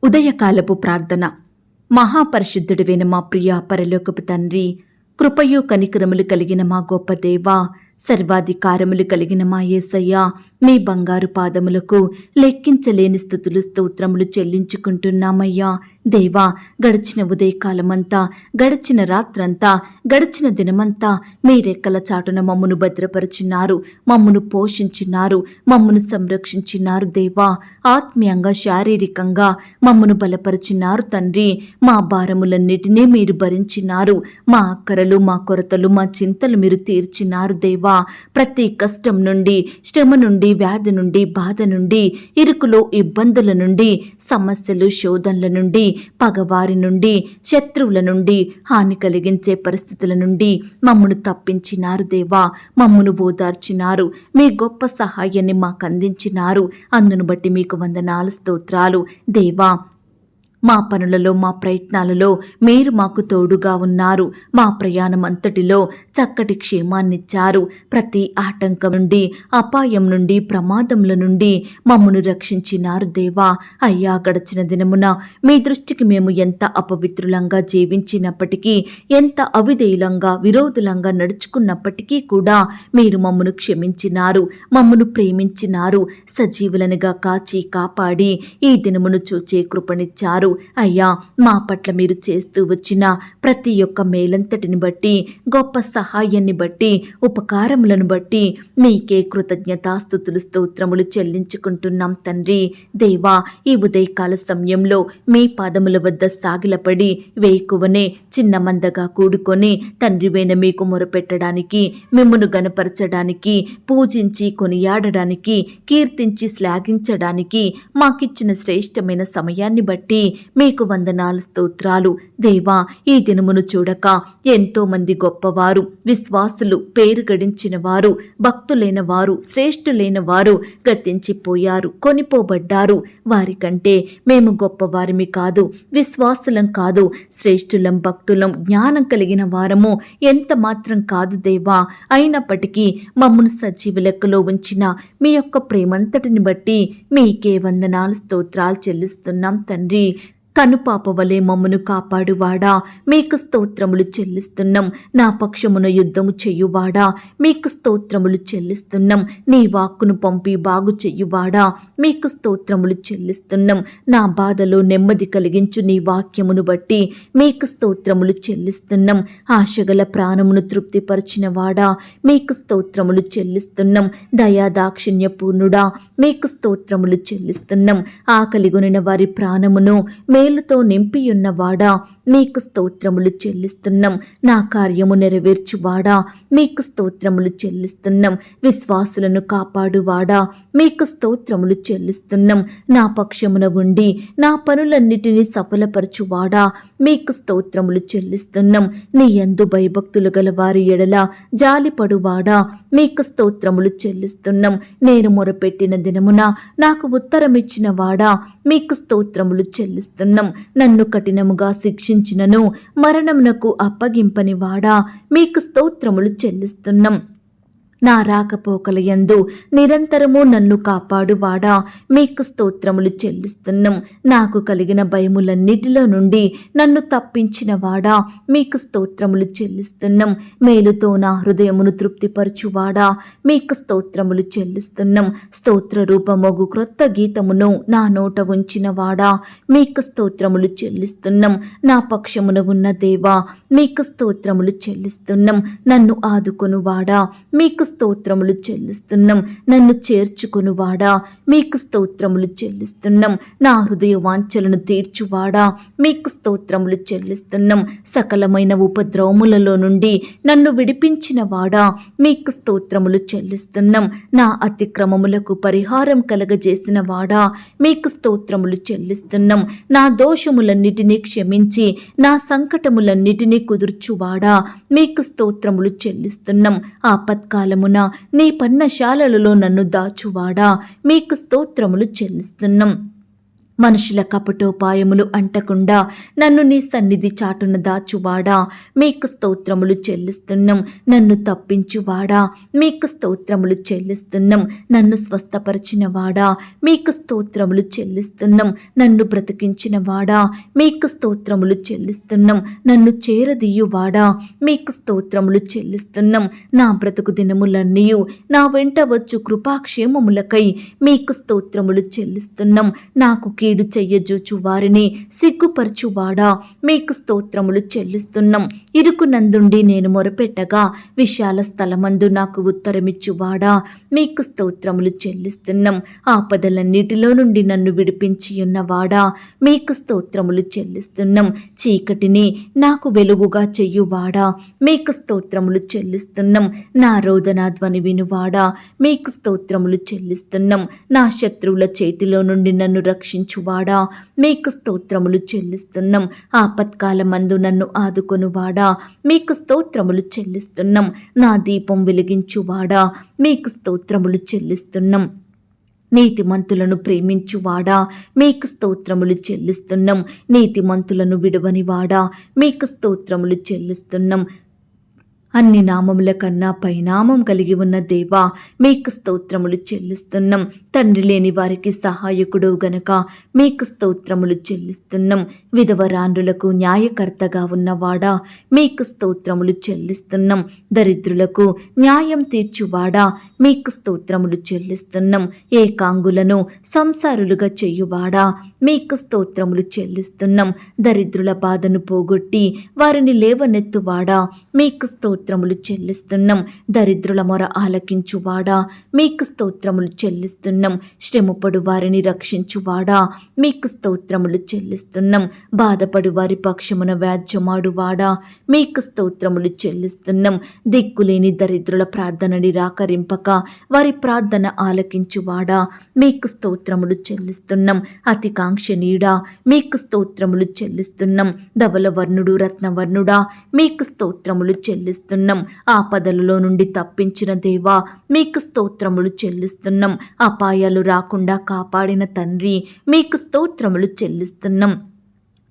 ఉదయకాలపు ప్రార్థన. మహాపరిశుద్ధుడివైన మా ప్రియ పరలోకపు తండ్రి, కృపయు కనికరములు కలిగిన మా గొప్ప దేవా, సర్వాధికారములు కలిగిన మా యేసయ్య, మీ బంగారు పాదములకు లెక్కించలేని స్తుతులు స్తోత్రములు చెల్లించుకుంటున్నామయ్యా. దేవా, గడిచిన ఉదయకాలమంతా, గడిచిన రాత్రంతా, గడిచిన దినమంతా మీ రెక్కల చాటున మమ్మును భద్రపరిచినారు, మమ్మును పోషించినారు, మమ్మును సంరక్షించినారు. దేవా, ఆత్మీయంగా శారీరకంగా మమ్మును బలపరిచినారు తండ్రి. మా భారములన్నిటినీ మీరు భరించినారు. మా అక్కరలు, మా కొరతలు, మా చింతలు మీరు తీర్చినారు. దేవా, ప్రతి కష్టం నుండి, శ్రమ నుండి, వ్యాధి నుండి, బాధ నుండి, ఇరుకులో ఇబ్బందుల నుండి, సమస్యలు శోధనల నుండి, పగవారి నుండి, శత్రువుల నుండి, హాని కలిగించే పరిస్థితుల నుండి మమ్మును తప్పించినారు. దేవా, మమ్మును ఓదార్చినారు. మీ గొప్ప సహాయాన్ని మాకు అందించినారు. అందును బట్టి మీకు వందనాలు, స్తోత్రాలు. దేవా, మా పనులలో, మా ప్రయత్నాలలో మీరు మాకు తోడుగా ఉన్నారు. మా ప్రయాణం అంతటిలో చక్కటి క్షేమాన్నిచ్చారు. ప్రతి ఆటంకం నుండి, అపాయం నుండి, ప్రమాదముల నుండి మమ్మను రక్షించినారు. దేవా, అయ్యా, గడిచిన దినమున మీ దృష్టికి మేము ఎంత అపవిత్రులంగా జీవించినప్పటికీ, ఎంత అవిధేయులంగా, విరోధులంగా నడుచుకున్నప్పటికీ కూడా మీరు మమ్మను క్షమించినారు, మమ్మను ప్రేమించినారు. సజీవులనుగా కాచి కాపాడి ఈ దినమును చూచే కృపనిచ్చారు. అయ్యా, మా పట్ల మీరు చేస్తూ వచ్చిన ప్రతి ఒక్క మేలంతటిని బట్టి, గొప్ప సహాయాన్ని బట్టి, ఉపకారములను బట్టి మీకే కృతజ్ఞతాస్తుతులు స్తోత్రములు చెల్లించుకుంటున్నాం తండ్రి. దేవా, ఈ ఉదయకాల సమయంలో మీ పాదముల వద్ద సాగిలపడి వేకువనే చిన్న మందగా కూడుకొని తండ్రివైన మీకు మొరపెట్టడానికి, మిమ్మును గనపరచడానికి, పూజించి కొనియాడడానికి, కీర్తించి శ్లాఘించడానికి మాకిచ్చిన శ్రేష్టమైన సమయాన్ని బట్టి మీకు వందనాలు, స్తోత్రాలు. దేవా, ఈ దినమును చూడక ఎంతో మంది గొప్పవారు, విశ్వాసులు, పేరు గడించిన వారు, భక్తులైన వారు, శ్రేష్ఠులైన వారు గతించిపోయారు, కొనిపోబడ్డారు. వారికంటే మేము గొప్పవారిమి కాదు, విశ్వాసులం కాదు, శ్రేష్ఠులం, భక్తులం, జ్ఞానం కలిగిన వారము ఎంత మాత్రం కాదు దేవా. అయినప్పటికీ మమ్మను సజీవ లెక్కలో ఉంచిన మీ యొక్క ప్రేమంతటిని బట్టి మీకే వందనాలు, స్తోత్రాలు చెల్లిస్తున్నాం తండ్రి. కనుపాప వలె మమ్మను కాపాడువాడా, మీకు స్తోత్రములు చెల్లిస్తున్నాం. నా పక్షమున యుద్ధము చెయ్యువాడా, మీకు స్తోత్రములు చెల్లిస్తున్నాం. నీ వాక్కును పంపి బాగు చెయ్యువాడా, మీకు స్తోత్రములు చెల్లిస్తున్నాం. నా బాధలో నెమ్మది కలిగించు నీ వాక్యమును బట్టి మీకు స్తోత్రములు చెల్లిస్తున్నాం. ఆశగల ప్రాణమును తృప్తిపరిచిన వాడా, మీకు స్తోత్రములు చెల్లిస్తున్నాం. దయాదాక్షిణ్య పూర్ణుడా, మీకు స్తోత్రములు చెల్లిస్తున్నాం. ఆకలిగొనిన వారి ప్రాణమును మేలుతో నింపియున్నవాడా, మీకు స్తోత్రములు చెల్లిస్తున్నాం. నా కార్యము నెరవేర్చువాడా, మీకు స్తోత్రములు చెల్లిస్తున్నాం. విశ్వాసులను కాపాడువాడా, మీకు స్తోత్రములు చెల్లిస్తున్నాం. నా పక్షమున ఉండి నా పనులన్నిటినీ సఫలపరచువాడా, మీకు స్తోత్రములు చెల్లిస్తున్నాం. నీ యందు భయభక్తులు గల వారి ఎడల జాలిపడువాడా, మీకు స్తోత్రములు చెల్లిస్తున్నాం. నేను మొరపెట్టిన దినమున నాకు ఉత్తరమిచ్చిన వాడా, మీకు స్తోత్రములు చెల్లిస్తున్నాం. నన్ను కఠినముగా శిక్షించినను మరణమునకు అప్పగింపని వాడా, మీకు స్తోత్రములు చెల్లిస్తున్నాం. నా రాకపోకల యందు నిరంతరము నన్ను కాపాడువాడా, మీకు స్తోత్రములు చెల్లిస్తున్నాం. నాకు కలిగిన భయములన్నిటిలో నుండి నన్ను తప్పించిన వాడా, మీకు స్తోత్రములు చెల్లిస్తున్నాం. మేలుతో నా హృదయమును తృప్తిపరచువాడా, మీకు స్తోత్రములు చెల్లిస్తున్నాం. స్తోత్ర రూపమగు క్రొత్త గీతమును నా నోట ఉంచిన వాడా, మీకు స్తోత్రములు చెల్లిస్తున్నాం. నా పక్షమున ఉన్న దేవా, మీకు స్తోత్రములు చెల్లిస్తున్నాం. నన్ను ఆదుకొనువాడా, మీకు స్తోత్రములు చెల్లిస్తున్నాం. నన్ను చేర్చుకొనువాడా, మీకు స్తోత్రములు చెల్లిస్తున్నాం. నా హృదయ వాంఛలను తీర్చువాడా, మీకు స్తోత్రములు చెల్లిస్తున్నాం. సకలమైన ఉపద్రవములలో నుండి నన్ను విడిపించిన వాడా, మీకు స్తోత్రములు చెల్లిస్తున్నాం. నా అతిక్రమములకు పరిహారం కలగజేసిన వాడా, మీకు స్తోత్రములు చెల్లిస్తున్నాం. నా దోషములన్నిటినీ క్షమించి నా సంకటములన్నిటినీ కుదుర్చువాడా, మీకు స్తోత్రములు చెల్లిస్తున్నాం. ఆపత్కాలమున నీ పర్ణశాలలలో నన్ను దాచువాడా, మీకు స్తోత్రములు చెల్లిస్తున్నాం. మనుషుల కపటోపాయములు అంటకుండా నన్ను నీ సన్నిధి చాటున దాచువాడా, మీకు స్తోత్రములు చెల్లిస్తున్నాం. నన్ను తప్పించువాడా, మీకు స్తోత్రములు చెల్లిస్తున్నాం. నన్ను స్వస్థపరిచినవాడా, మీకు స్తోత్రములు చెల్లిస్తున్నాం. నన్ను బ్రతికించినవాడా, మీకు స్తోత్రములు చెల్లిస్తున్నాం. నన్ను చేరదీయువాడా, మీకు స్తోత్రములు చెల్లిస్తున్నాం. నా బ్రతుకు దినములన్నీ నా వెంట వచ్చు కృపాక్షేమములకై మీకు స్తోత్రములు చెల్లిస్తున్నాం. నాకు కీడు చెయ్యజూచు వారిని సిగ్గుపరచువాడా, మీకు స్తోత్రములు చెల్లిస్తున్నాం. ఇరుకునందుండి నేను మొరపెట్టగా విశాల స్థలమందు నాకు ఉత్తరమిచ్చువాడా, మీకు స్తోత్రములు చెల్లిస్తున్నాం. ఆపదలన్నిటిలో నుండి నన్ను విడిపించి ఉన్నవాడా, మీకు స్తోత్రములు చెల్లిస్తున్నాం. చీకటిని నాకు వెలుగుగా చెయ్యువాడా, మీకు స్తోత్రములు చెల్లిస్తున్నాం. నా రోదన ధ్వని వినువాడా, మీకు స్తోత్రములు చెల్లిస్తున్నాం. నా శత్రువుల చేతిలో నుండి నన్ను రక్షించువాడా, మీకు స్తోత్రములు చెల్లిస్తున్నాం. ఆపత్కాలమందు నన్ను ఆదుకొనువాడా, మీకు స్తోత్రములు చెల్లిస్తున్నాం. నా దీపం వెలిగించువాడా, మీకు స్తోత్రములు చెల్లిస్తున్నాం. నీతిమంతులను ప్రేమించువాడా, మీకు స్తోత్రములు చెల్లిస్తున్నాం. నీతిమంతులను విడువనివాడా, మీకు స్తోత్రములు చెల్లిస్తున్నాం. అన్ని నామముల కన్నా పైనామం కలిగి ఉన్న దేవా, మీకు స్తోత్రములు చెల్లిస్తున్నాం. తండ్రి లేని వారికి సహాయకుడు గనక మీకు స్తోత్రములు చెల్లిస్తున్నాం. విధవరాండ్రులకు న్యాయకర్తగా ఉన్నవాడా, మీకు స్తోత్రములు చెల్లిస్తున్నాం. దరిద్రులకు న్యాయం తీర్చువాడా, మీకు స్తోత్రములు చెల్లిస్తున్నాం. ఏకాంగులను సంసారులుగా చెయ్యువాడా, మీకు స్తోత్రములు చెల్లిస్తున్నాం. దరిద్రుల బాధను పోగొట్టి వారిని లేవనెత్తువాడా, మీకు స్తోత్రములు చెల్లిస్తున్నాం. దరిద్రుల మొర ఆలకించువాడా, మీకు స్తోత్రములు చెల్లిస్తున్నాం. శ్రమపడు వారిని రక్షించువాడా, మీకు స్తోత్రములు చెల్లిస్తున్నాం. బాధపడు వారి పక్షమున వ్యాజ్యమాడువాడా, మీకు స్తోత్రములు చెల్లిస్తున్నాం. దిక్కులేని దరిద్రుల ప్రార్థన నిరాకరింపక వారి ప్రార్థన ఆలకించువాడా, మీకు స్తోత్రములు చెల్లిస్తున్నాం. అతి కాంక్షణీయుడా, మీకు స్తోత్రములు చెల్లిస్తున్నాం. ధవలవర్ణుడు రత్నవర్ణుడా, మీకు స్తోత్రములు చెల్లిస్తున్నాం. ఆపదలలో నుండి తప్పించిన దేవా, మీకు స్తోత్రములు చెల్లిస్తున్నాం. అపాయాలు రాకుండా కాపాడిన తండ్రి, మీకు స్తోత్రములు చెల్లిస్తున్నాం.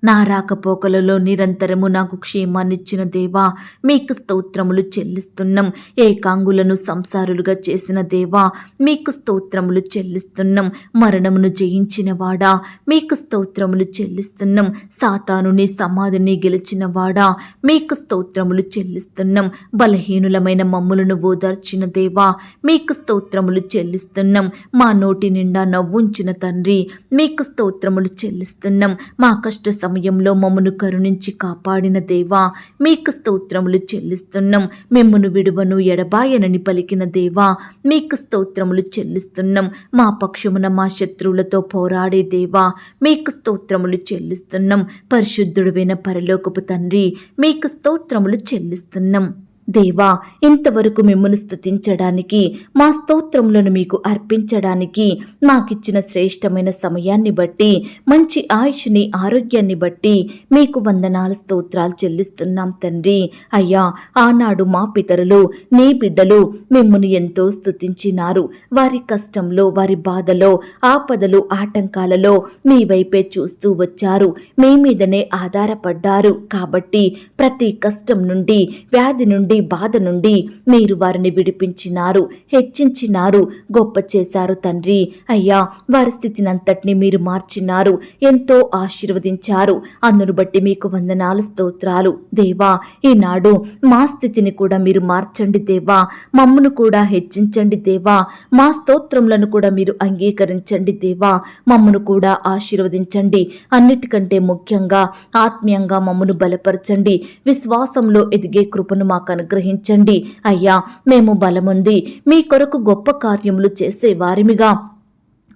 నా రాకపోకలలో నిరంతరము నాకు క్షేమాన్నిచ్చిన దేవా, మీకు స్తోత్రములు చెల్లిస్తున్నాం. ఏకాంగులను సంసారులుగా చేసిన దేవా, మీకు స్తోత్రములు చెల్లిస్తున్నాం. మరణమును జయించిన వాడా, మీకు స్తోత్రములు చెల్లిస్తున్నాం. సాతానుని సమాధిని గెలిచిన వాడా, మీకు స్తోత్రములు చెల్లిస్తున్నాం. బలహీనులమైన మమ్ములను ఓదార్చిన దేవా, మీకు స్తోత్రములు చెల్లిస్తున్నాం. మా నోటి నిండా నవ్వుంచిన తండ్రి, మీకు స్తోత్రములు చెల్లిస్తున్నాం. మా కష్ట సమయంలో మమ్మను కరుణించి కాపాడిన దేవా, మీకు స్తోత్రములు చెల్లిస్తున్నాం. మిమ్మును విడువను ఎడబాయనని పలికిన దేవా, మీకు స్తోత్రములు చెల్లిస్తున్నాం. మా పక్షమున మా శత్రువులతో పోరాడే దేవా, మీకు స్తోత్రములు చెల్లిస్తున్నాం. పరిశుద్ధుడైన పరలోకపు తండ్రి, మీకు స్తోత్రములు చెల్లిస్తున్నాం. దేవా, ఇంతవరకు మిమ్మల్ని స్తుతించడానికి, మా స్తోత్రములను మీకు అర్పించడానికి మాకిచ్చిన శ్రేష్టమైన సమయాన్ని బట్టి, మంచి ఆయుష్ని ఆరోగ్యాన్ని బట్టి మీకు వందనాలు స్తోత్రాలు చెల్లిస్తున్నాం తండ్రి. అయ్యా, ఆనాడు మా పితరులు నీ బిడ్డలు మిమ్మును ఎంతో స్తుతించినారు. వారి కష్టంలో, వారి బాధలో, ఆపదలు, ఆటంకాలలో మీ వైపే చూస్తూ వచ్చారు. మీ మీదనే ఆధారపడ్డారు. కాబట్టి ప్రతి కష్టం నుండి, వ్యాధి నుండి, బాధ నుండి మీరు వారిని విడిపించినారు, హెచ్చించినారు, గొప్ప చేశారు తండ్రి. అయ్యా, వారి స్థితిని అంతటినీ మీరు మార్చినారు, ఎంతో ఆశీర్వదించారు. అందును బట్టి మీకు వందనాలు స్తోత్రాలు. దేవా, ఈనాడు మా స్థితిని కూడా మీరు మార్చండి దేవా, మమ్మను కూడా హెచ్చించండి దేవా, మా స్తోత్రములను కూడా మీరు అంగీకరించండి దేవా, మమ్మను కూడా ఆశీర్వదించండి. అన్నిటికంటే ముఖ్యంగా ఆత్మీయంగా మమ్మను బలపరచండి. విశ్వాసంలో ఎదిగే కృపను మాకు అనుగ్రహించండి. అయ్యా, మేము బలముంది మీ కొరకు గొప్ప కార్యములు చేసే వారిమిగా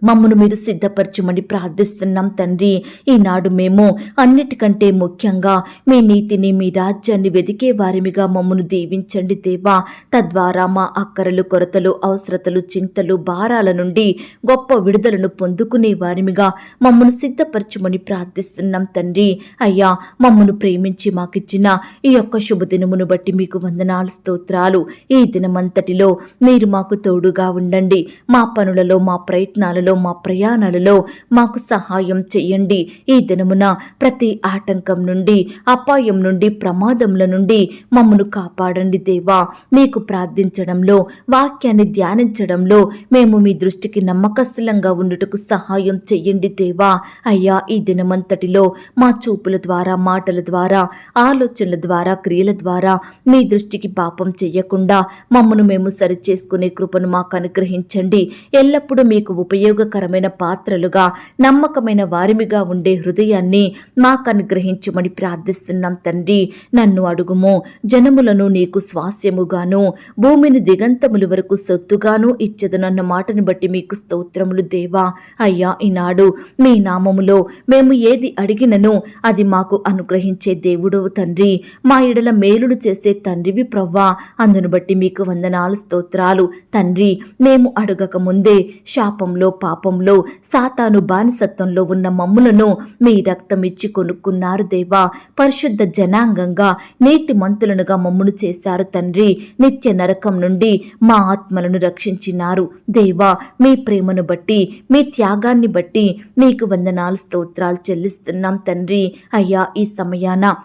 మమ్మను మీరు సిద్ధపరచుమని ప్రార్థిస్తున్నాం తండ్రి. ఈనాడు మేము అన్నిటికంటే ముఖ్యంగా మీ నీతిని, మీ రాజ్యాన్ని వెదికే వారిమిగా మమ్మను దీవించండి దేవా. తద్వారా మా అక్కరలు, కొరతలు, అవసరతలు, చింతలు, భారాల నుండి గొప్ప విడుదలను పొందుకునే వారిమిగా మమ్మను సిద్ధపరచుమని ప్రార్థిస్తున్నాం తండ్రి. అయ్యా, మమ్మను ప్రేమించి మాకిచ్చిన ఈ యొక్క శుభదినమును బట్టి మీకు వందనాలు స్తోత్రాలు. ఈ దినమంతటిలో మీరు మాకు తోడుగా ఉండండి. మా పనులలో, మా ప్రయత్నాలలో పనులలో మా ప్రయాణాలలో మాకు సహాయం చెయ్యండి. ఈ దినమున ప్రతి ఆటంకం నుండి, అపాయం నుండి, ప్రమాదముల నుండి మమ్మను కాపాడండి దేవా. మీకు ప్రార్థించడంలో, వాక్యాన్ని ధ్యానించడంలో మేము మీ దృష్టికి నమ్మకస్తులంగా ఉండుటకు సహాయం చెయ్యండి దేవా. అయ్యా, ఈ దినమంతటిలో మా చూపుల ద్వారా, మాటల ద్వారా, ఆలోచనల ద్వారా, క్రియల ద్వారా మీ దృష్టికి పాపం చెయ్యకుండా మమ్మను మేము సరిచేసుకునే కృపను మాకు అనుగ్రహించండి. ఎల్లప్పుడూ మీకు ఉపయోగకరమైన పాత్రలుగా, నమ్మకమైన వారిమిగా ఉండే హృదయాన్ని మాకు అనుగ్రహించమని ప్రార్థిస్తున్నాం తండ్రి. నన్ను అడుగుము, జనములను నీకు స్వాస్యముగాను, భూమిని దిగంతముల వరకు సొత్తుగాను ఇచ్చదనన్న మాటను బట్టి మీకు స్తోత్రములు దేవా. అయ్యా, ఈనాడు మీ నామములో మేము ఏది అడిగినను అది మాకు అనుగ్రహించే దేవుడవు తండ్రి. మా ఎడల మేలుడు చేసే తండ్రివి ప్రవ్వా. అందును బట్టి మీకు వందనాలు, స్తోత్రాలు తండ్రి. మేము అడగక ముందే శాపంలో, పాపంలో, సాతాను బానిసత్వంలో ఉన్న మమ్ములను మీ రక్తం ఇచ్చి కొనుక్కున్నారు దేవా. పరిశుద్ధ జనాంగంగా, నీతి మంతులనుగా మమ్మును చేశారు తండ్రి. నిత్య నరకం నుండి మా ఆత్మలను రక్షించినారు దేవా. మీ ప్రేమను బట్టి, మీ త్యాగాన్ని బట్టి మీకు వందనాలు, స్తోత్రాలు చెల్లిస్తున్నాం తండ్రి. అయ్యా, ఈ సమయాన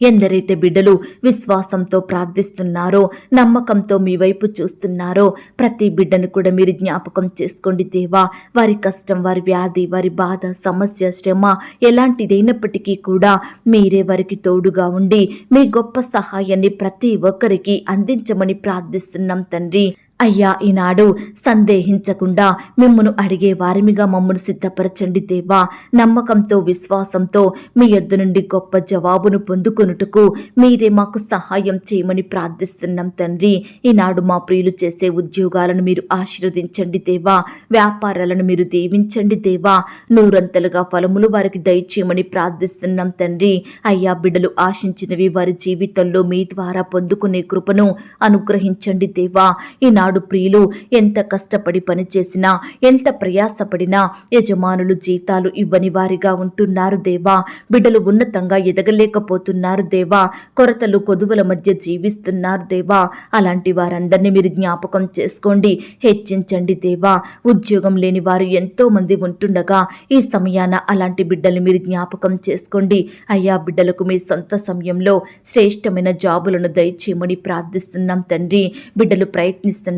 ఎందరైతే బిడ్డలు విశ్వాసంతో ప్రార్థిస్తున్నారో, నమ్మకంతో మీ వైపు చూస్తున్నారో ప్రతి బిడ్డను కూడా మీరు జ్ఞాపకం చేసుకోండి దేవా. వారి కష్టం, వారి వ్యాధి, వారి బాధ, సమస్య, శ్రమ ఎలాంటిదైనప్పటికీ కూడా మీరే వారికి తోడుగా ఉండి మీ గొప్ప సహాయాన్ని ప్రతి ఒక్కరికి అందించమని ప్రార్థిస్తున్నాం తండ్రి. అయ్యా, ఈనాడు సందేహించకుండా మిమ్మను అడిగే వారిమిగా మమ్మను సిద్ధపరచండి దేవా. నమ్మకంతో, విశ్వాసంతో మీ యొద్ద నుండి గొప్ప జవాబును పొందుకొనుటకు మీరే మాకు సహాయం చేయమని ప్రార్థిస్తున్నాం తండ్రి. ఈనాడు మా ప్రియులు చేసే ఉద్యోగాలను మీరు ఆశీర్వదించండి దేవా. వ్యాపారాలను మీరు దీవించండి దేవా. నూరంతలుగా ఫలములు వారికి దయచేయమని ప్రార్థిస్తున్నాం తండ్రి. అయ్యా, బిడ్డలు ఆశించినవి వారి జీవితంలో మీ ద్వారా పొందుకునే కృపను అనుగ్రహించండి దేవా. ఈనాడు ప్రియులు ఎంత కష్టపడి పనిచేసినా, ఎంత ప్రయాసపడినా యజమానులు జీతాలు ఇవ్వని వారిగా ఉంటున్నారు దేవా. బిడ్డలు ఉన్నతంగా ఎదగలేకపోతున్నారు దేవా. కొరతలు, కొదువుల మధ్య జీవిస్తున్నారు దేవా. అలాంటి వారందరినీ మీరు జ్ఞాపకం చేసుకోండి, హెచ్చించండి దేవా. ఉద్యోగం లేని వారు ఎంతో మంది ఉంటుండగా ఈ సమయాన అలాంటి బిడ్డల్ని మీరు జ్ఞాపకం చేసుకోండి. అయ్యా, బిడ్డలకు మీ సొంత సమయంలో శ్రేష్టమైన జాబులను దయచేయమని ప్రార్థిస్తున్నాం తండ్రి. బిడ్డలు ప్రయత్నిస్తున్న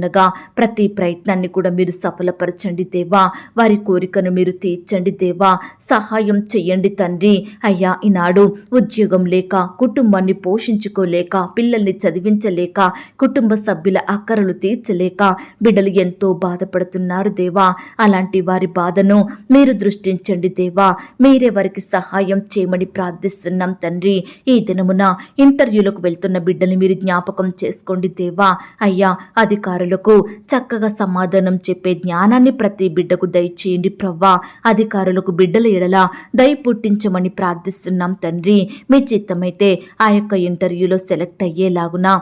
ప్రతి ప్రయత్నాన్ని కూడా మీరు సఫలపరచండి దేవా. వారి కోరికను మీరు తీర్చండి దేవా. సహాయం చెయ్యండి తండ్రి. అయ్యా, ఈనాడు ఉద్యోగం లేక, కుటుంబాన్ని పోషించుకోలేక, పిల్లల్ని చదివించలేక, కుటుంబ సభ్యుల అక్కరలు తీర్చలేక బిడ్డలు ఎంతో బాధపడుతున్నారు దేవా. అలాంటి వారి బాధను మీరు దృష్టించండి దేవా. మీరే వారికి సహాయం చేయమని ప్రార్థిస్తున్నాం తండ్రి. ఈ దినమున ఇంటర్వ్యూలకు వెళ్తున్న బిడ్డల్ని మీరు జ్ఞాపకం చేసుకోండి దేవా. అయ్యా, అధికారులకు చక్కగా సమాధానం చెప్పే జ్ఞానాన్ని ప్రతి బిడ్డకు దయచేయండి ప్రవ్వా. అధికారులకు బిడ్డల ఎడల దయ పుట్టించమని ప్రార్థిస్తున్నాం తండ్రి. మీ చిత్తమైతే ఆ యొక్క ఇంటర్వ్యూలో సెలెక్ట్ అయ్యేలాగునా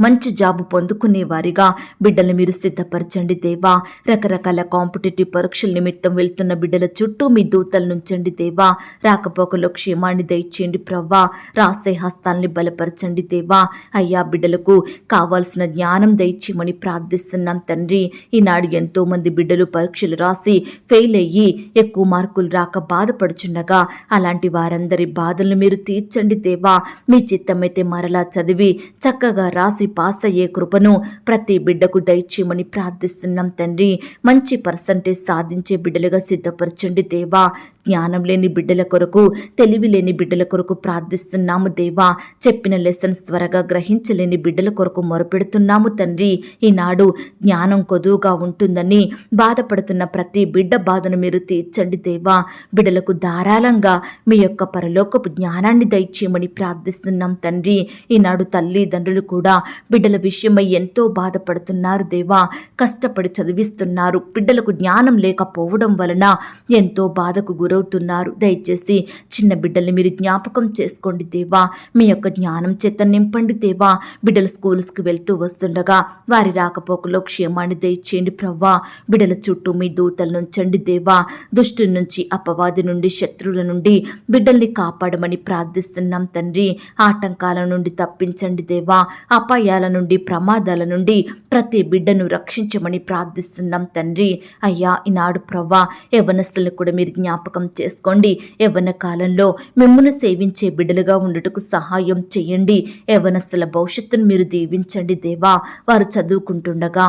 మంచి జాబు పొందుకునే వారిగా బిడ్డలు మీరు సిద్ధపరచండి దేవా. రకరకాల కాంపిటేటివ్ పరీక్షల నిమిత్తం వెళ్తున్న బిడ్డల చుట్టూ మీ దూతలు నుంచండి దేవా. రాకపోకలో క్షేమాన్ని దయచేయండి ప్రవ్వా. రాసే హస్తాల్ని బలపరచండి దేవా. అయ్యా, బిడ్డలకు కావాల్సిన జ్ఞానం దయచేయమని ప్రార్థిస్తున్నాం తండ్రి. ఈనాడు ఎంతో మంది బిడ్డలు పరీక్షలు రాసి ఫెయిల్ అయ్యి ఎక్కువ మార్కులు రాక బాధపడుచుండగా అలాంటి వారందరి బాధలను మీరు తీర్చండి దేవా. మీ చిత్తమైతే మరలా చదివి చక్కగా రాసి పాస్ అయ్యే కృపను ప్రతి బిడ్డకు దయచేయమని ప్రార్థిస్తున్నాం తండ్రి. మంచి పర్సంటేజ్ సాధించే బిడ్డలుగా సిద్ధపరచండి దేవా. జ్ఞానం లేని బిడ్డల కొరకు, తెలివి లేని బిడ్డల కొరకు ప్రార్థిస్తున్నాము దేవా. చెప్పిన లెసన్స్ త్వరగా గ్రహించలేని బిడ్డల కొరకు మొరపెడుతున్నాము తండ్రి. ఈనాడు జ్ఞానం కొదువుగా ఉంటుందని బాధపడుతున్న ప్రతి బిడ్డ బాధను మీరు తీర్చండి దేవా. బిడ్డలకు ధారాళంగా మీ యొక్క పరలోకపు జ్ఞానాన్ని దయచేయమని ప్రార్థిస్తున్నాం తండ్రి. ఈనాడు తల్లిదండ్రులు కూడా బిడ్డల విషయమై ఎంతో బాధపడుతున్నారు దేవా. కష్టపడి చదివిస్తున్నారు. బిడ్డలకు జ్ఞానం లేకపోవడం వలన ఎంతో బాధకు గురవుతున్నారు గురవుతున్నారు. దయచేసి చిన్న బిడ్డల్ని మీరు జ్ఞాపకం చేసుకోండి దేవా. మీ యొక్క జ్ఞానం చేత నింపండి దేవా. బిడ్డలు స్కూల్స్కి వెళ్తూ వస్తుండగా వారి రాకపోకలో క్షేమాన్ని దయచేయండి ప్రవ్వా. బిడ్డల చుట్టూ మీ దూతలను ఉంచండి దేవా. దుష్టు నుంచి, అపవాది నుండి, శత్రువుల నుండి బిడ్డల్ని కాపాడమని ప్రార్థిస్తున్నాం తండ్రి. ఆటంకాల నుండి తప్పించండి దేవా. అపాయాల నుండి, ప్రమాదాల నుండి ప్రతి బిడ్డను రక్షించమని ప్రార్థిస్తున్నాం తండ్రి. అయ్యా ఈనాడు ప్రవ్వా యవ్వనస్తులను కూడా మీరు జ్ఞాపకం చేసుకోండి. యవ్వన కాలంలో మిమ్మును సేవించే బిడ్డలుగా ఉండుటకు సహాయం చేయండి. యవ్వనస్తుల భవిష్యత్తును మీరు దీవించండి దేవా. వారు చదువుకుంటుండగా,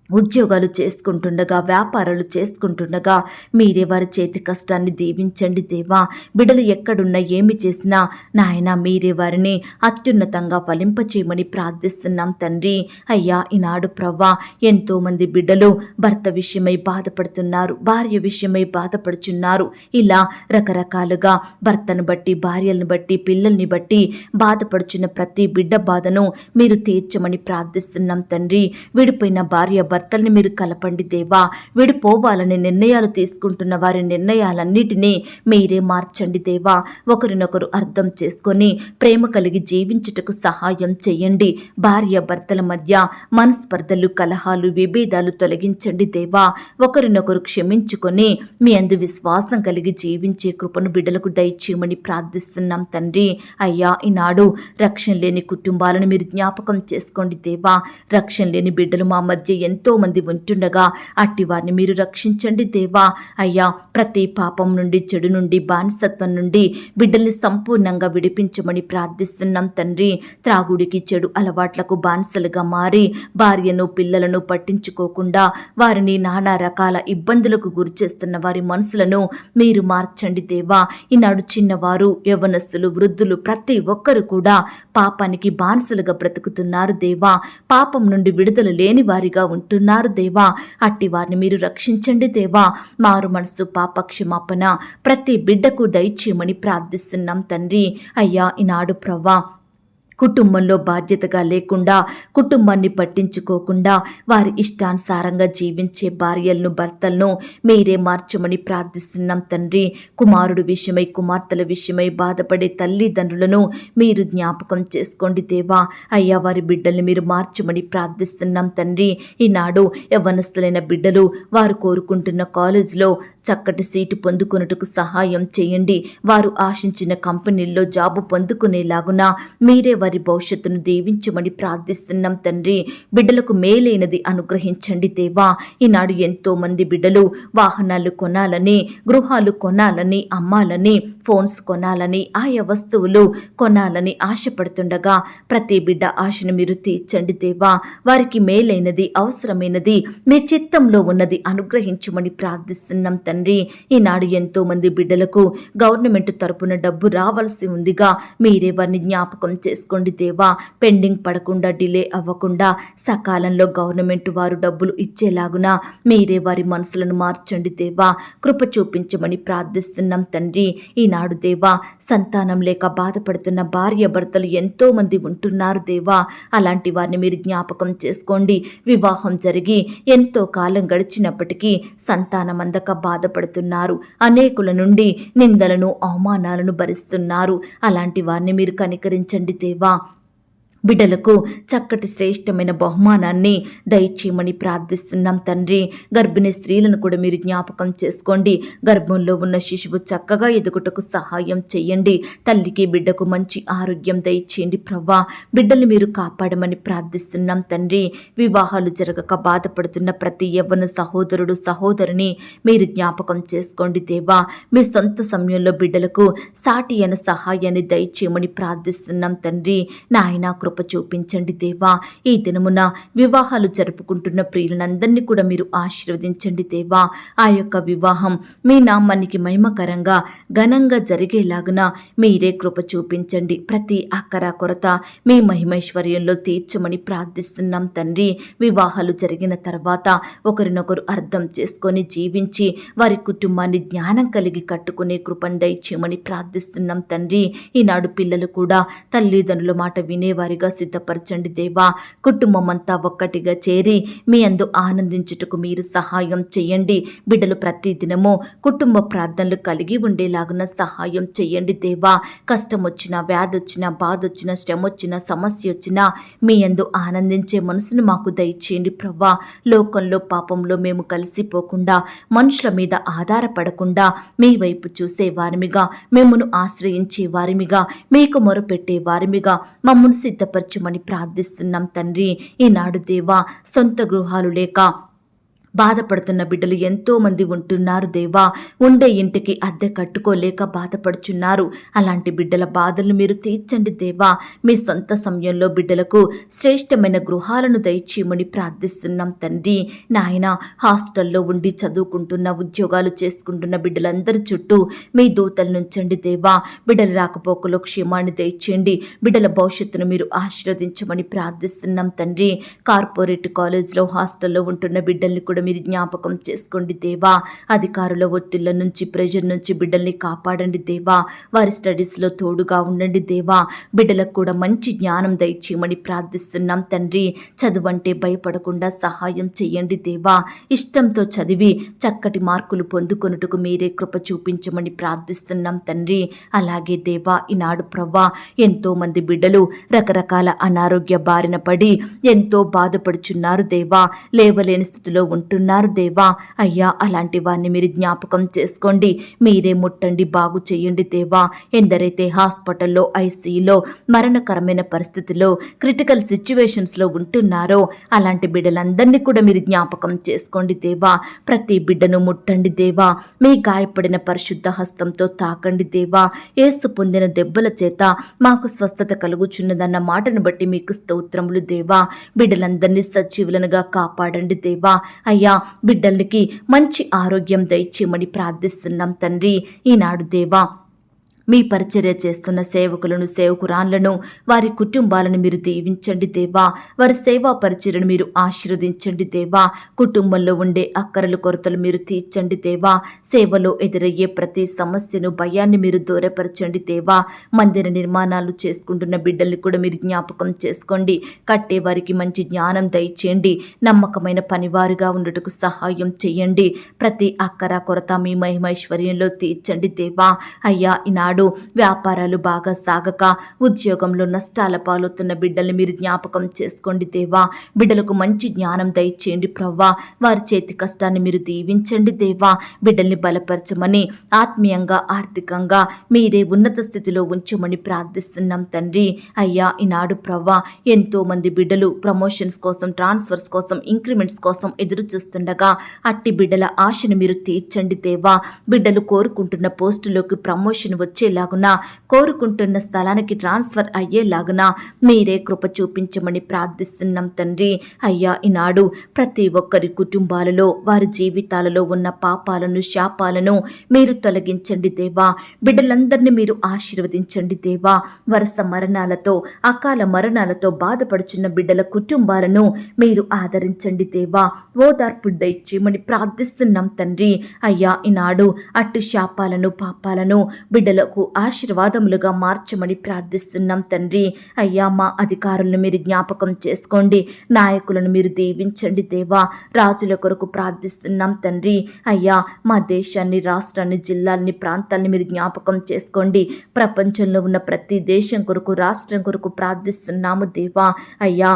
ఉద్యోగాలు చేసుకుంటుండగా, వ్యాపారాలు చేసుకుంటుండగా మీరే వారి చేతి కష్టాన్ని దీవించండి దేవా. బిడ్డలు ఎక్కడున్నా ఏమి చేసినా నాయన మీరే వారిని అత్యున్నతంగా ఫలింపచేయమని ప్రార్థిస్తున్నాం తండ్రి. అయ్యా ఈనాడు ప్రవ్వా ఎంతోమంది బిడ్డలు భర్త విషయమై బాధపడుతున్నారు, భార్య విషయమై బాధపడుచున్నారు. ఇలా రకరకాలుగా భర్తను బట్టి, భార్యలను బట్టి, పిల్లల్ని బట్టి బాధపడుచున్న ప్రతి బిడ్డ బాధను మీరు తీర్చమని ప్రార్థిస్తున్నాం తండ్రి. విడిపోయిన భార్య భర్తల్ని మీరు కలపండి దేవా. విడిపోవాలని నిర్ణయాలు తీసుకుంటున్న వారి నిర్ణయాలన్నిటినీ మీరే మార్చండి దేవా. ఒకరినొకరు అర్థం చేసుకొని ప్రేమ కలిగి జీవించుటకు సహాయం చేయండి. భార్య భర్తల మధ్య మనస్పర్ధలు, కలహాలు, విభేదాలు తొలగించండి దేవా. ఒకరినొకరు క్షమించుకొని మీ అందు విశ్వాసం కలిగి జీవించే కృపను బిడ్డలకు దయచేయమని ప్రార్థిస్తున్నాం తండ్రి. అయ్యా ఈనాడు రక్షణ లేని కుటుంబాలను మీరు జ్ఞాపకం చేసుకోండి దేవా. రక్షణ లేని బిడ్డలు మా మధ్య ఎంతో మంది ఉంటుండగా అట్టి వారిని మీరు రక్షించండి దేవా. అయ్యా ప్రతి పాపం నుండి, చెడు నుండి, బానిసత్వం నుండి బిడ్డల్ని సంపూర్ణంగా విడిపించమని ప్రార్థిస్తున్నాం తండ్రి. త్రాగుడికి, చెడు అలవాట్లకు బానిసలుగా మారి భార్యను, పిల్లలను పట్టించుకోకుండా వారిని నానా రకాల ఇబ్బందులకు గురి చేస్తున్న వారి మనసులను మీరు మార్చండి దేవా. ఈనాడు చిన్నవారు, యవ్వనస్తులు, వృద్ధులు ప్రతి ఒక్కరు కూడా పాపానికి బానిసలుగా బ్రతుకుతున్నారు దేవా. పాపం నుండి విడుదల లేని వారిగా ఉంటున్నారు దేవా. అట్టి వారిని మీరు రక్షించండి దేవా. మారు మనసు, పాప క్షమాపణ ప్రతి బిడ్డకు దయచేయమని ప్రార్థిస్తున్నాం తండ్రి. అయ్యా ఈనాడు ప్రవ్వా కుటుంబంలో బాధ్యతగా లేకుండా, కుటుంబాన్ని పట్టించుకోకుండా వారి ఇష్టానుసారంగా జీవించే భార్యలను, భర్తలను మీరే మార్చమని ప్రార్థిస్తున్నాం తండ్రి. కుమారుడు విషయమై, కుమార్తెల విషయమై బాధపడే తల్లిదండ్రులను మీరు జ్ఞాపకం చేసుకోండి దేవా. అయ్యా వారి బిడ్డల్ని మీరు మార్చమని ప్రార్థిస్తున్నాం తండ్రి. ఈనాడు యవ్వనస్తులైన బిడ్డలు వారు కోరుకుంటున్న కాలేజీలో చక్కటి సీటు పొందుకొనుటకు సహాయం చేయండి. వారు ఆశించిన కంపెనీల్లో జాబు పొందుకునేలాగున మీరే వారి భవిష్యత్తును దీవించమని ప్రార్థిస్తున్నాం తండ్రి. బిడ్డలకు మేలైనది అనుగ్రహించండి దేవా. ఈనాడు ఎంతో మంది బిడ్డలు వాహనాలు కొనాలని, గృహాలు కొనాలని, అమ్మాలని, ఫోన్స్ కొనాలని, ఆయా వస్తువులు కొనాలని ఆశపడుతుండగా ప్రతి బిడ్డ ఆశను మీరు తీర్చండి దేవా. వారికి మేలైనది, అవసరమైనది, మీ చిత్తంలో ఉన్నది అనుగ్రహించమని ప్రార్థిస్తున్నాం తండ్రి. ఈనాడు ఎంతో మంది బిడ్డలకు గవర్నమెంట్ తరపున డబ్బు రావాల్సి ఉందిగా మీరే వారిని జ్ఞాపకం చేసుకోండి దేవా. పెండింగ్ పడకుండా, డిలే అవ్వకుండా సకాలంలో గవర్నమెంట్ వారు డబ్బులు ఇచ్చేలాగున మీరే వారి మనసులను మార్చండి దేవా. కృప చూపించమని ప్రార్థిస్తున్నాం తండ్రి. ఈనాడు దేవా సంతానం లేక బాధపడుతున్న భార్య భర్తలు ఎంతో మంది ఉంటున్నారు దేవా. అలాంటి వారిని మీరు జ్ఞాపకం చేసుకోండి. వివాహం జరిగి ఎంతో కాలం గడిచినప్పటికీ సంతానం అందక బాధపడుతున్నారు. అనేకుల నుండి నిందలను, అవమానాలను భరిస్తున్నారు. అలాంటి వారిని మీరు కనికరించండి దేవా. బిడ్డలకు చక్కటి శ్రేష్టమైన బహుమానాన్ని దయచేయమని ప్రార్థిస్తున్నాం తండ్రి. గర్భిణీ స్త్రీలను కూడా మీరు జ్ఞాపకం చేసుకోండి. గర్భంలో ఉన్న శిశువు చక్కగా ఎదుగుటకు సహాయం చేయండి. తల్లికి, బిడ్డకు మంచి ఆరోగ్యం దయచేయండి ప్రవ్వా. బిడ్డల్ని మీరు కాపాడమని ప్రార్థిస్తున్నాం తండ్రి. వివాహాలు జరగక బాధపడుతున్న ప్రతి యవ్వన సహోదరుడు, సహోదరిని మీరు జ్ఞాపకం చేసుకోండి దేవా. మీ సొంత సమయంలో బిడ్డలకు సాటి అయిన సహాయాన్ని దయచేయమని ప్రార్థిస్తున్నాం తండ్రి. నాయన కృప చూపించండి దేవా. ఈ దినమున వివాహాలు జరుపుకుంటున్న ప్రియులందరినీ కూడా మీరు ఆశీర్వదించండి దేవా. ఆ యొక్క వివాహం మీ నామానికి మహిమకరంగా, ఘనంగా జరిగేలాగున మీరే కృప చూపించండి. ప్రతి అక్కర కొరత మీ మహిమైశ్వర్యంలో తీర్చమని ప్రార్థిస్తున్నాం తండ్రి. వివాహాలు జరిగిన తర్వాత ఒకరినొకరు అర్థం చేసుకొని జీవించి వారి కుటుంబాన్ని జ్ఞానం కలిగి కట్టుకునే కృపను దయచేయమని ప్రార్థిస్తున్నాం తండ్రి. ఈనాడు పిల్లలు కూడా తల్లిదండ్రుల మాట వినేవారిగా ఒక్కటిగా సిద్ధపరచండి దేవా. కుటుంబం అంతా ఒక్కటిగా చేరి మీ అందు ఆనందించుటకు మీరు సహాయం చేయండి. బిడ్డలు ప్రతి దినము కుటుంబ ప్రార్థనలు కలిగి ఉండేలాగున సహాయం చేయండి దేవా. కష్టం వచ్చినా, వ్యాధి వచ్చినా, బాధ వచ్చినా, శ్రమ వచ్చినా, సమస్య వచ్చినా మీ యందు ఆనందించే మనసును మాకు దయచేయండి ప్రభా. లోకంలో పాపంలో మేము కలిసిపోకుండా, మనుషుల మీద ఆధారపడకుండా మీ వైపు చూసే వారిమిగా, మిమ్మును ఆశ్రయించే వారిమిగా, మీకు మొరపెట్టే వారిమిగా మమ్మను సిద్ధపరచుమని ప్రార్థిస్తున్నాం తండ్రి. ఈనాడు దేవా, సొంత గృహాలు లేక బాధపడుతున్న బిడ్డలు ఎంతో మంది ఉంటున్నారు దేవా. ఉండే ఇంటికి అద్దె కట్టుకోలేక బాధపడుచున్నారు. అలాంటి బిడ్డల బాధలు మీరు తీర్చండి దేవా. మీ సొంత సమయంలో బిడ్డలకు శ్రేష్టమైన గృహాలను దయచేయమని ప్రార్థిస్తున్నాం తండ్రి. నాయన, హాస్టల్లో ఉండి చదువుకుంటున్న, ఉద్యోగాలు చేసుకుంటున్న బిడ్డలందరి చుట్టూ మీ దూతలు నుంచండి దేవా. బిడ్డల రాకపోకలో క్షేమాన్ని దయచేయండి. బిడ్డల భవిష్యత్తును మీరు ఆశీర్వదించమని ప్రార్థిస్తున్నాం తండ్రి. కార్పొరేట్ కాలేజ్లో, హాస్టల్లో ఉంటున్న బిడ్డల్ని కూడా మీరు జ్ఞాపకం చేసుకోండి దేవా. అధికారుల ఒత్తిళ్ల నుంచి, ప్రెజర్ నుంచి బిడ్డల్ని కాపాడండి దేవా. వారి స్టడీస్లో తోడుగా ఉండండి దేవా. బిడ్డలకు కూడా మంచి జ్ఞానం దయచేయమని ప్రార్థిస్తున్నాం తండ్రి. చదువంటే భయపడకుండా సహాయం చేయండి దేవా. ఇష్టంతో చదివి చక్కటి మార్కులు పొందుకొనుటకు మీరే కృప చూపించమని ప్రార్థిస్తున్నాం తండ్రి. అలాగే దేవా, ఈనాడు ప్రవ్వా, ఎంతో మంది బిడ్డలు రకరకాల అనారోగ్య బారిన పడి ఎంతో బాధపడుచున్నారు దేవా. లేవలేని స్థితిలో ఉంటున్నారు దేవా. అయ్యా, అలాంటి వారిని మీరు జ్ఞాపకం చేసుకోండి. మీరే ముట్టండి, బాగు చేయండి దేవా. ఎందరైతే హాస్పిటల్లో, ఐసీయూలో, మరణకరమైన పరిస్థితిలో, క్రిటికల్ సిచ్యువేషన్స్లో ఉంటున్నారో అలాంటి బిడ్డలందరినీ కూడా మీరు జ్ఞాపకం చేసుకోండి దేవా. ప్రతి బిడ్డను ముట్టండి దేవా. మీ గాయపడిన పరిశుద్ధ హస్తంతో తాకండి దేవా. యేసు పొందిన దెబ్బల చేత మాకు స్వస్థత కలుగుచున్నదన్న మాటను బట్టి మీకు స్తోత్రములు దేవా. బిడ్డలందరినీ సజీవులనుగా కాపాడండి దేవా. అయ్యా, బిడ్డలకి మంచి ఆరోగ్యం దయచేయమని ప్రార్థిస్తున్నాం తండ్రి. ఈనాడు దేవా, మీ పరిచర్య చేస్తున్న సేవకులను, సేవకురాళ్లను, వారి కుటుంబాలను మీరు దీవించండి దేవా. వారి సేవా పరిచర్యను మీరు ఆశీర్వదించండి దేవా. కుటుంబంలో ఉండే అక్కరలు, కొరతలు మీరు తీర్చండి దేవా. సేవలో ఎదురయ్యే ప్రతి సమస్యను, భయాన్ని మీరు దూరపరచండి దేవా. మందిర నిర్మాణాలు చేసుకుంటున్న బిడ్డల్ని కూడా మీరు జ్ఞాపకం చేసుకోండి. కట్టే వారికి మంచి జ్ఞానం దయచేయండి. నమ్మకమైన పనివారుగా ఉండటకు సహాయం చేయండి. ప్రతి అక్కర, కొరత మీ మహిమైశ్వర్యంలో తీర్చండి దేవా. అయ్యా, ఈనాడు వ్యాపారాలు బాగా సాగక ఉద్యోగంలో నష్టాల పాలవుతున్న బిడ్డల్ని మీరు జ్ఞాపకం చేసుకోండి దేవా. బిడ్డలకు మంచి జ్ఞానం దయచేయండి ప్రవ్వా. వారి చేతి కష్టాన్ని మీరు దీవించండి దేవా. బిడ్డల్ని బలపరచమని, ఆత్మీయంగా, ఆర్థికంగా మీరే ఉన్నత స్థితిలో ఉంచమని ప్రార్థిస్తున్నాం తండ్రి. అయ్యా, ఈనాడు ప్రవ్వా, ఎంతో మంది బిడ్డలు ప్రమోషన్స్ కోసం, ట్రాన్స్ఫర్స్ కోసం, ఇంక్రిమెంట్స్ కోసం ఎదురు చూస్తుండగా అట్టి బిడ్డల ఆశను మీరు తీర్చండి దేవా. బిడ్డలు కోరుకుంటున్న పోస్టులోకి ప్రమోషన్ వచ్చేలాగున, కోరుకుంటున్న స్థలానికి ట్రాన్స్ఫర్ అయ్యేలాగున మీరే కృప చూపించమని ప్రార్థిస్తున్నాం తండ్రి. అయ్యా, ఈనాడు ప్రతి ఒక్కరి కుటుంబాలలో, వారి జీవితాలలో ఉన్న పాపాలను, శాపాలను మీరు తొలగించండి దేవా. బిడ్డలందరినీ మీరు ఆశీర్వదించండి దేవా. వరుస మరణాలతో, అకాల మరణాలతో బాధపడుచున్న బిడ్డల కుటుంబాలను మీరు ఆదరించండి దేవా. ఓదార్పు దయచేయమని ప్రార్థిస్తున్నాం తండ్రి. అయ్యా, ఈనాడు అట్టు శాపాలను, పాపాలను బిడ్డలకు ఆశీర్వాదములుగా మార్చమని ప్రార్థిస్తున్నాం తండ్రి. అయ్యా, మా అధికారులను మీరు జ్ఞాపకం చేసుకోండి. నాయకులను మీరు దీవించండి దేవా. రాజుల కొరకు ప్రార్థిస్తున్నాం తండ్రి. అయ్యా, మా దేశాన్ని, రాష్ట్రాన్ని, జిల్లాల్ని, ప్రాంతాలని మీరు జ్ఞాపకం చేసుకోండి. ప్రపంచంలో ఉన్న ప్రతి దేశం కొరకు, రాష్ట్రం కొరకు ప్రార్థిస్తున్నాము దేవా. అయ్యా,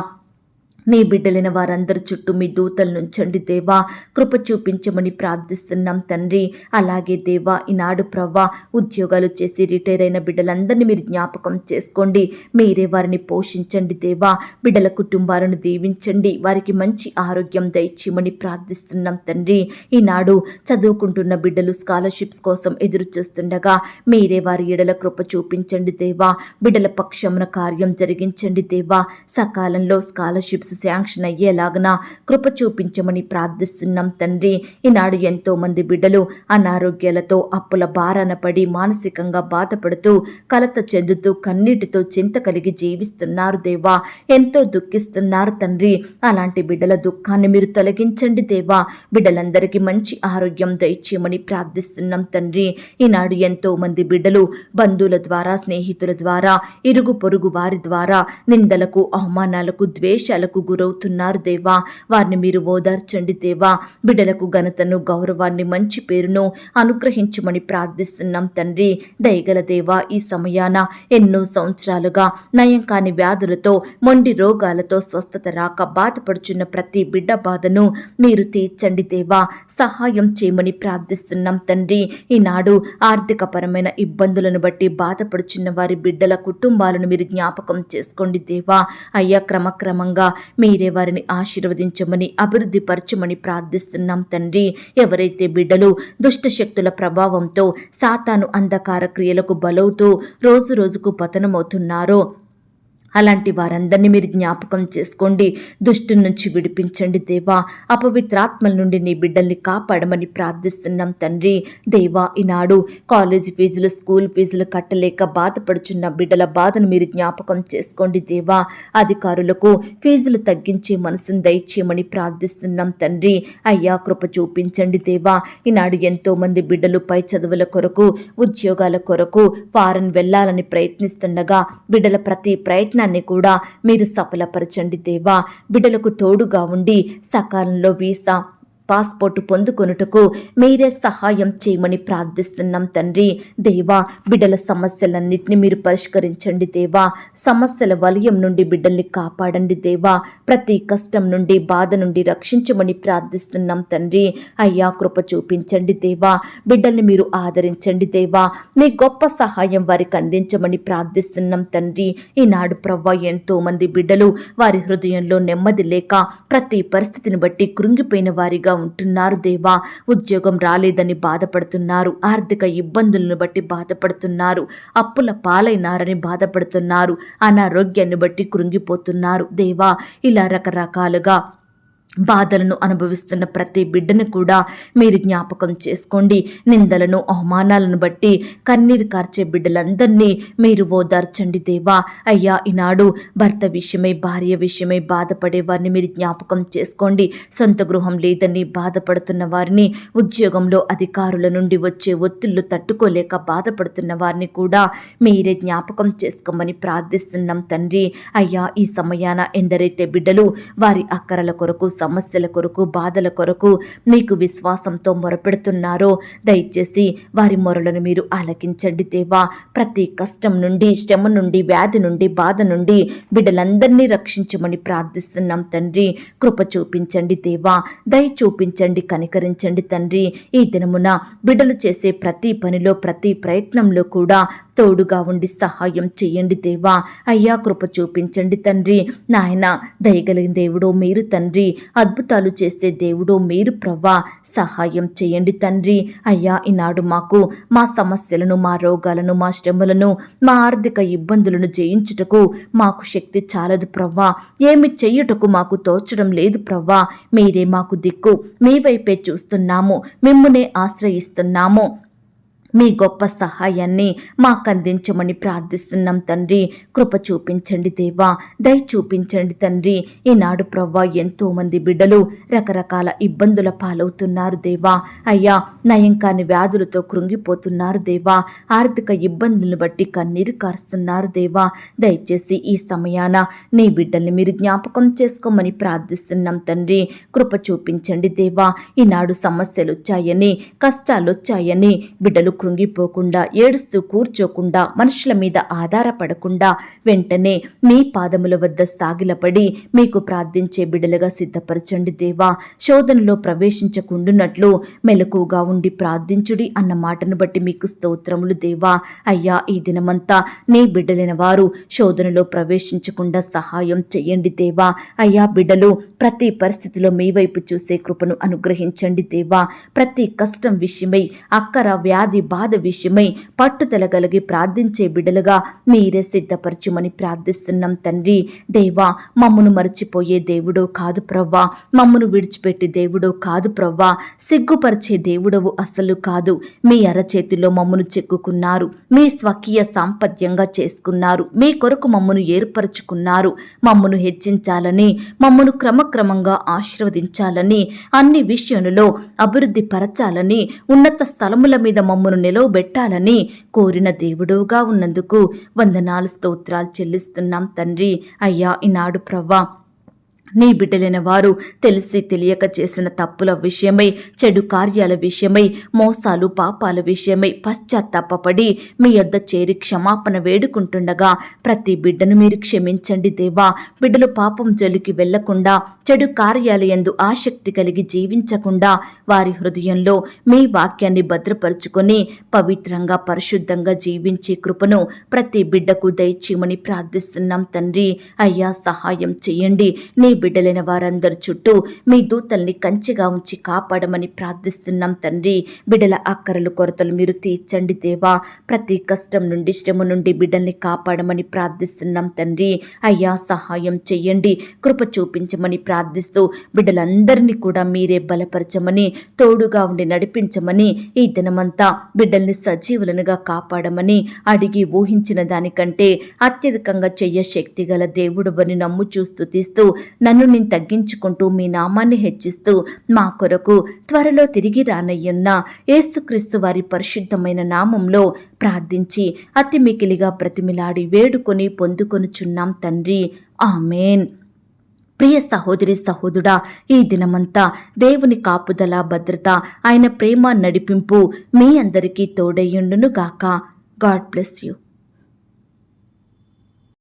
నీ బిడ్డలైన వారందరి చుట్టూ మీ దూతలు నుంచండి దేవా. కృప చూపించమని ప్రార్థిస్తున్నాం తండ్రి. అలాగే దేవా, ఈనాడు ప్రవ్వా, ఉద్యోగాలు చేసి రిటైర్ అయిన బిడ్డలందరినీ మీరు జ్ఞాపకం చేసుకోండి. మీరే వారిని పోషించండి దేవా. బిడ్డల కుటుంబాలను దీవించండి. వారికి మంచి ఆరోగ్యం దయచేయమని ప్రార్థిస్తున్నాం తండ్రి. ఈనాడు చదువుకుంటున్న బిడ్డలు స్కాలర్షిప్స్ కోసం ఎదురు చూస్తుండగా మీరే వారి ఎడల కృప చూపించండి దేవా. బిడ్డల పక్షమున కార్యం జరిగించండి దేవా. సకాలంలో స్కాలర్షిప్స్ శాంక్షన్ అయ్యేలాగన కృప చూపించమని ప్రార్థిస్తున్నాం తండ్రి. ఈనాడు ఎంతో మంది బిడ్డలు అనారోగ్యాలతో అప్పుల భారాన పడి మానసికంగా బాధపడుతూ కలత చెందుతూ కన్నీటితో చింత కలిగి జీవిస్తున్నారు దేవా. ఎంతో దుఃఖిస్తున్నారు తండ్రి. అలాంటి బిడ్డల దుఃఖాన్ని మీరు తొలగించండి దేవా. బిడ్డలందరికీ మంచి ఆరోగ్యం దయచేయమని ప్రార్థిస్తున్నాం తండ్రి. ఈనాడు ఎంతో మంది బిడ్డలు బంధువుల ద్వారా, స్నేహితుల ద్వారా, ఇరుగు పొరుగు వారి ద్వారా నిందలకు, అవమానాలకు, ద్వేషాలకు గురవుతున్నారు దేవా. వారిని మీరు ఓదార్చండి దేవా. బిడ్డలకు ఘనతను, గౌరవాన్ని, మంచి పేరును అనుగ్రహించమని ప్రార్థిస్తున్నాం తండ్రి. దయగల దేవా, ఈ సమయాన ఎన్నో సంవత్సరాలుగా నయం కాని వ్యాధులతో, మొండి రోగాలతో స్వస్థత రాక బాధపడుచున్న ప్రతి బిడ్డ బాధను మీరు తీర్చండి దేవా. సహాయం చేయమని ప్రార్థిస్తున్నాం తండ్రి. ఈనాడు ఆర్థికపరమైన ఇబ్బందులను బట్టి బాధపడుచున్న వారి బిడ్డల కుటుంబాలను మీరు జ్ఞాపకం చేసుకోండి దేవా. అయ్యా, క్రమక్రమంగా మీరే వారిని ఆశీర్వదించమని, అభివృద్ధి పరచమని ప్రార్థిస్తున్నాం తండ్రి. ఎవరైతే బిడ్డలు దుష్ట శక్తుల ప్రభావంతో, సాతాను అంధకార క్రియలకు బలవుతూ రోజు రోజుకు పతనమవుతున్నారో అలాంటి వారందరినీ మీరు జ్ఞాపకం చేసుకోండి. దుష్టు నుంచి విడిపించండి దేవా. అపవిత్రాత్మల నుండి నీ బిడ్డల్ని కాపాడమని ప్రార్థిస్తున్నాం తండ్రి. దేవా, ఈనాడు కాలేజీ ఫీజులు, స్కూల్ ఫీజులు కట్టలేక బాధపడుచున్న బిడ్డల బాధను మీరు జ్ఞాపకం చేసుకోండి దేవా. అధికారులకు ఫీజులు తగ్గించే మనసును దయచేయమని ప్రార్థిస్తున్నాం తండ్రి. అయ్యా, కృప చూపించండి దేవా. ఈనాడు ఎంతో మంది బిడ్డలు పై చదువుల కొరకు, ఉద్యోగాల కొరకు ఫారెన్ వెళ్లాలని ప్రయత్నిస్తుండగా బిడ్డల ప్రతి ప్రయత్నాన్ని కూడా మీరు సఫలపరచండి దేవా. బిడ్డలకు తోడుగా ఉండి సకాలంలో వీసా, పాస్పోర్టు పొందుకొనుటకు మీరే సహాయం చేయమని ప్రార్థిస్తున్నాం తండ్రి. దేవా, బిడ్డల సమస్యలన్నింటినీ మీరు పరిష్కరించండి దేవా. సమస్యల వలయం నుండి బిడ్డల్ని కాపాడండి దేవా. ప్రతి కష్టం నుండి, బాధ నుండి రక్షించమని ప్రార్థిస్తున్నాం తండ్రి. అయ్యా, కృప చూపించండి దేవా. బిడ్డల్ని మీరు ఆదరించండి దేవా. మీ గొప్ప సహాయం వారికి అందించమని ప్రార్థిస్తున్నాం తండ్రి. ఈనాడు ప్రవ్వా, ఎంతో మంది బిడ్డలు వారి హృదయంలో నెమ్మది లేక ప్రతి పరిస్థితిని బట్టి కృంగిపోయిన వారిగా ఉంటున్నారు దేవా. ఉద్యోగం రాలేదని బాధపడుతున్నారు, ఆర్థిక ఇబ్బందులను బట్టి బాధపడుతున్నారు, అప్పుల పాలైనారని బాధపడుతున్నారు, అనారోగ్యాన్ని బట్టి కృంగిపోతున్నారు దేవా. ఇలా రకరకాలుగా బాధలను అనుభవిస్తున్న ప్రతి బిడ్డను కూడా మీరు జ్ఞాపకం చేసుకోండి. నిందలను, అవమానాలను బట్టి కన్నీరు కార్చే బిడ్డలందరినీ మీరు ఓదార్చండి దేవా. అయ్యా, ఈనాడు భర్త విషయమై, భార్య విషయమై బాధపడే వారిని మీరు జ్ఞాపకం చేసుకోండి. సొంత గృహం లేదని బాధపడుతున్న వారిని, ఉద్యోగంలో అధికారుల నుండి వచ్చే ఒత్తిళ్లు తట్టుకోలేక బాధపడుతున్న వారిని కూడా మీరే జ్ఞాపకం చేసుకోమని ప్రార్థిస్తున్నాం తండ్రి. అయ్యా, ఈ సమయాన ఎందరైతే బిడ్డలు వారి అక్కరల కొరకు, సమస్యల కొరకు, బాధల కొరకు మీకు విశ్వాసంతో మొరపెడుతున్నారో దయచేసి వారి మొరలను మీరు ఆలకించండి దేవా. ప్రతి కష్టం నుండి, శ్రమ నుండి, వ్యాధి నుండి, బాధ నుండి బిడ్డలందరినీ రక్షించమని ప్రార్థిస్తున్నాం తండ్రి. కృప చూపించండి దేవా. దయ చూపించండి, కనికరించండి తండ్రి. ఈ దినమున బిడ్డలు చేసే ప్రతి పనిలో, ప్రతి ప్రయత్నంలో కూడా తోడుగా ఉండి సహాయం చేయండి దేవా. అయ్యా, కృప చూపించండి తండ్రి. నాయన, దయగలిగిన దేవుడో మీరు తండ్రి. అద్భుతాలు చేసే దేవుడో మీరు ప్రవ్వా. సహాయం చేయండి తండ్రి. అయ్యా, ఈనాడు మాకు మా సమస్యలను, మా రోగాలను, మా శ్రమలను, మా ఆర్థిక ఇబ్బందులను జయించుటకు మాకు శక్తి చాలదు ప్రవ్వా. ఏమి చెయ్యుటకు మాకు తోచడం లేదు ప్రవ్వా. మీరే మాకు దిక్కు. మీ వైపే చూస్తున్నాము, మిమ్మునే ఆశ్రయిస్తున్నాము. మీ గొప్ప సహాయాన్ని మాకు అందించమని ప్రార్థిస్తున్నాం తండ్రి. కృప చూపించండి దేవా. దయ చూపించండి తండ్రి. ఈనాడు ప్రవ్వా, ఎంతో మంది బిడ్డలు రకరకాల ఇబ్బందుల పాలవుతున్నారు దేవా. అయ్యా, నయం కాని వ్యాధులతో కృంగిపోతున్నారు దేవా. ఆర్థిక ఇబ్బందులను బట్టి కన్నీరు కారుస్తున్నారు దేవా. దయచేసి ఈ సమయాన నీ బిడ్డల్ని మీరు జ్ఞాపకం చేసుకోమని ప్రార్థిస్తున్నాం తండ్రి. కృప చూపించండి దేవా. ఈనాడు సమస్యలు వచ్చాయని, కష్టాలు వచ్చాయని బిడ్డలు కృంగిపోకుండా, ఏడుస్తూ కూర్చోకుండా, మనుషుల మీద ఆధారపడకుండా వెంటనే మీ పాదముల వద్ద సాగిలపడి మీకు ప్రార్థించే బిడ్డలుగా సిద్ధపరచండి దేవా. శోధనలో ప్రవేశించకుండునట్లు మెలకుగా ఉండి ప్రార్థించుడి అన్న మాటను బట్టి మీకు స్తోత్రములు దేవా. అయ్యా, ఈ దినమంతా నీ బిడ్డలైన వారు శోధనలో ప్రవేశించకుండా సహాయం చేయండి దేవా. అయ్యా, బిడ్డలు ప్రతి పరిస్థితిలో మీ వైపు చూసే కృపను అనుగ్రహించండి దేవా. ప్రతి కష్టం విషయమై, అక్కర, వ్యాధి, బాధ విషయమై పట్టుదల కలిగి ప్రార్థించే బిడ్డలుగా మీరే సిద్ధపరచుమని ప్రార్థిస్తున్నాం తండ్రి. దేవా, మమ్మను మర్చిపోయే దేవుడో కాదు ప్రవ్వా, మమ్మను విడిచిపెట్టి దేవుడో కాదు ప్రవ్వా, సిగ్గుపరిచే దేవుడవు అసలు కాదు. మీ అరచేతిలో మమ్మను చెక్కుకున్నారు, మీ స్వకీయ సాంపత్యంగా చేసుకున్నారు, మీ కొరకు మమ్మను ఏర్పరచుకున్నారు. మమ్మను హెచ్చించాలని, మమ్మను క్రమక్రమంగా ఆశీర్వదించాలని, అన్ని విషయంలో అభివృద్ధి పరచాలని, ఉన్నత స్థలముల మీద మమ్మను నిలవబెట్టాలని కోరిన దేవుడుగా ఉన్నందుకు వందనాలు స్తోత్రాలు చెల్లిస్తున్నాం తండ్రి. అయ్యా, ఈనాడు ప్రవ్వా, నీ బిడ్డలైన వారు తెలిసి తెలియక చేసిన తప్పుల విషయమై, చెడు కార్యాల విషయమై, మోసాలు పాపాల విషయమై పశ్చాత్తాపపడి మీ యొద్ద చేరి క్షమాపణ వేడుకుంటుండగా ప్రతి బిడ్డను మీరు క్షమించండి దేవా. బిడ్డలు పాపం జోలికి వెళ్లకుండా, చెడు కార్యాల యందు ఆసక్తి కలిగి జీవించకుండా వారి హృదయంలో మీ వాక్యాన్ని భద్రపరుచుకొని పవిత్రంగా పరిశుద్ధంగా జీవించే కృపను ప్రతి బిడ్డకు దయచేయమని ప్రార్థిస్తున్నాం తండ్రి. అయ్యా, సహాయం చేయండి. నీ బిడ్డలైన వారందరి చుట్టూ మీ దూతల్ని కంచిగా ఉంచి కాపాడమని ప్రార్థిస్తున్నాం తండ్రి. బిడ్డల అక్కరలు కొరతలు మీరు తీర్చండి దేవా. ప్రతి కష్టం నుండి, శ్రమ నుండి బిడ్డల్ని కాపాడమని ప్రార్థిస్తున్నాం తండ్రి. అయ్యా, సహాయం చెయ్యండి, కృప చూపించమని ప్రార్థిస్తూ బిడ్డలందరినీ కూడా మీరే బలపరచమని, తోడుగా ఉండి నడిపించమని, ఈ దినమంతా బిడ్డల్ని సజీవులనుగా కాపాడమని అడిగి ఊహించిన దానికంటే అత్యధికంగా చెయ్య శక్తి గల దేవుడవని నమ్ముచూ స్తుతిస్తూ నన్ను నేను తగ్గించుకుంటూ మీ నామాన్ని హెచ్చిస్తూ మా కొరకు త్వరలో తిరిగి రానయ్యున్న యేసుక్రీస్తు వారి పరిశుద్ధమైన నామంలో ప్రార్థించి అతి మికిలిగా బ్రతిమిలాడి వేడుకొని పొందుకొనుచున్నాం తండ్రి. ఆమేన్. ప్రియ సహోదరి సహోదరుడా, ఈ దినమంతా దేవుని కాపుదల, భద్రత, ఆయన ప్రేమ నడిపింపు మీ అందరికీ తోడయ్యుండును గాక. God bless you.